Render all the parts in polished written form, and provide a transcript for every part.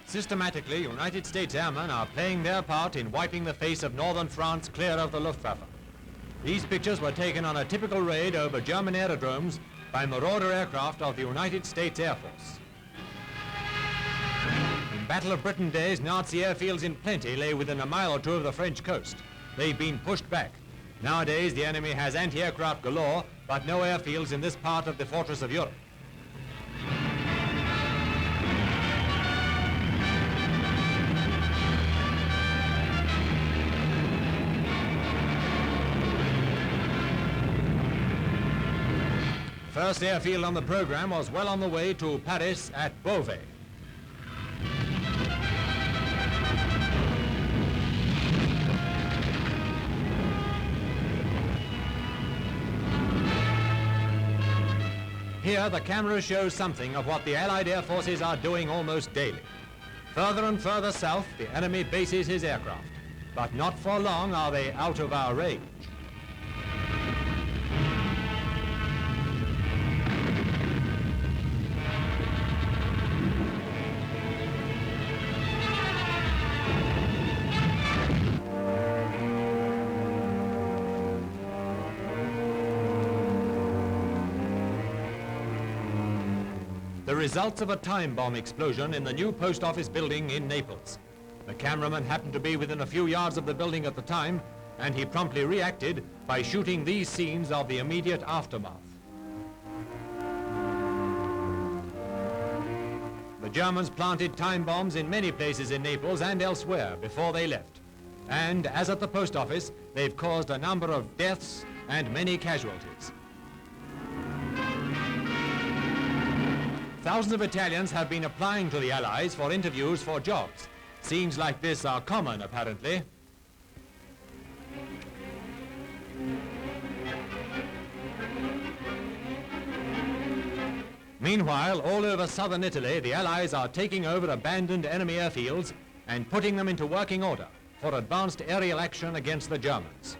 Systematically, United States airmen are playing their part in wiping the face of northern France clear of the Luftwaffe. These pictures were taken on a typical raid over German aerodromes by marauder aircraft of the United States Air Force. In Battle of Britain days, Nazi airfields in plenty lay within a mile or two of the French coast. They've been pushed back. Nowadays, the enemy has anti-aircraft galore, but no airfields in this part of the fortress of Europe. First airfield on the program was well on the way to Paris at Beauvais. Here, the camera shows something of what the Allied air forces are doing almost daily. Further and further south, the enemy bases his aircraft, but not for long are they out of our range. The results of a time bomb explosion in the new post office building in Naples. The cameraman happened to be within a few yards of the building at the time, and he promptly reacted by shooting these scenes of the immediate aftermath. The Germans planted time bombs in many places in Naples and elsewhere before they left. And as at the post office, they've caused a number of deaths and many casualties. Thousands of Italians have been applying to the Allies for interviews for jobs. Scenes like this are common, apparently. Meanwhile, all over southern Italy, the Allies are taking over abandoned enemy airfields and putting them into working order for advanced aerial action against the Germans.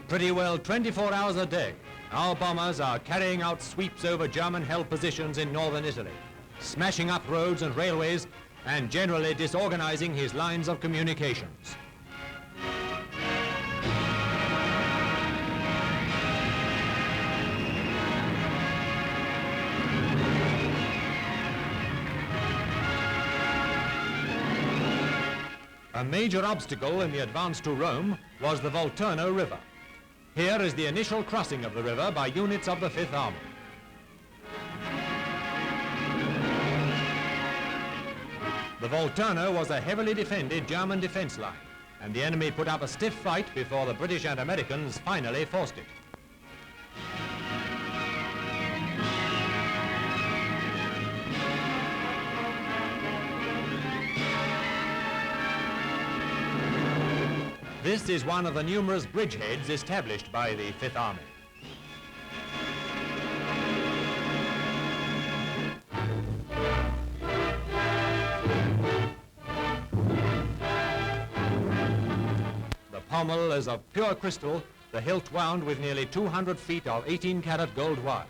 Pretty well 24 hours a day, our bombers are carrying out sweeps over German-held positions in northern Italy, smashing up roads and railways, and generally disorganizing his lines of communications. A major obstacle in the advance to Rome was the Volturno River. Here is the initial crossing of the river by units of the Fifth Army. The Volturno was a heavily defended German defense line, and the enemy put up a stiff fight before the British and Americans finally forced it. This is one of the numerous bridgeheads established by the Fifth Army. The pommel is of pure crystal, the hilt wound with nearly 200 feet of 18-karat gold wire.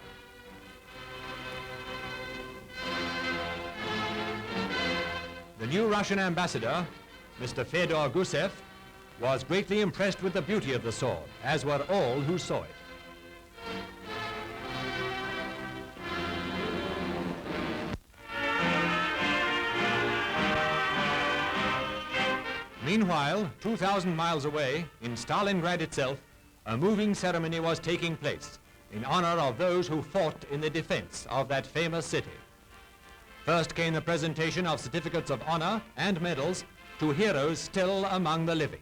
The new Russian ambassador, Mr. Fyodor Gusev, was greatly impressed with the beauty of the sword, as were all who saw it. Meanwhile, 2,000 miles away, in Stalingrad itself, a moving ceremony was taking place in honor of those who fought in the defense of that famous city. First came the presentation of certificates of honor and medals to heroes still among the living.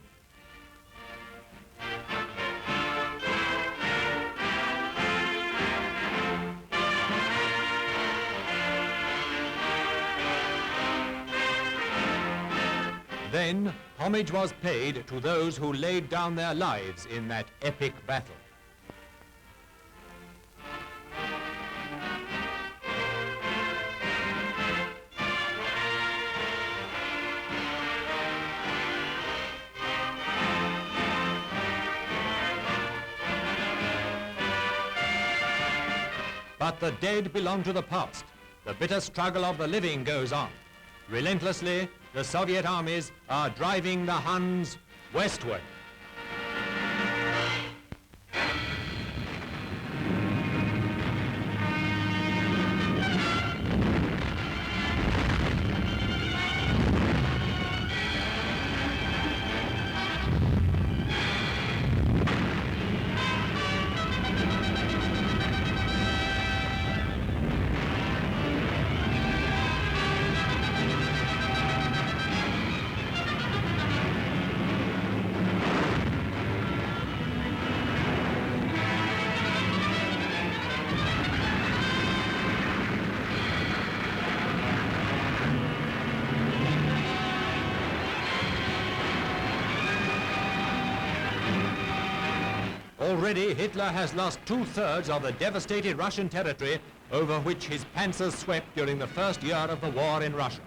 Then, homage was paid to those who laid down their lives in that epic battle. But the dead belong to the past. The bitter struggle of the living goes on. Relentlessly, the Soviet armies are driving the Huns westward. Already, Hitler has lost 2/3 of the devastated Russian territory over which his panzers swept during the first year of the war in Russia.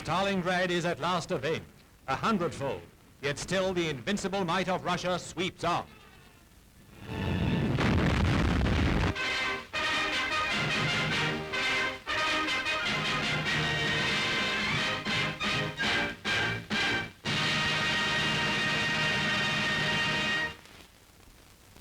Stalingrad is at last avenged, 100-fold, yet still the invincible might of Russia sweeps on.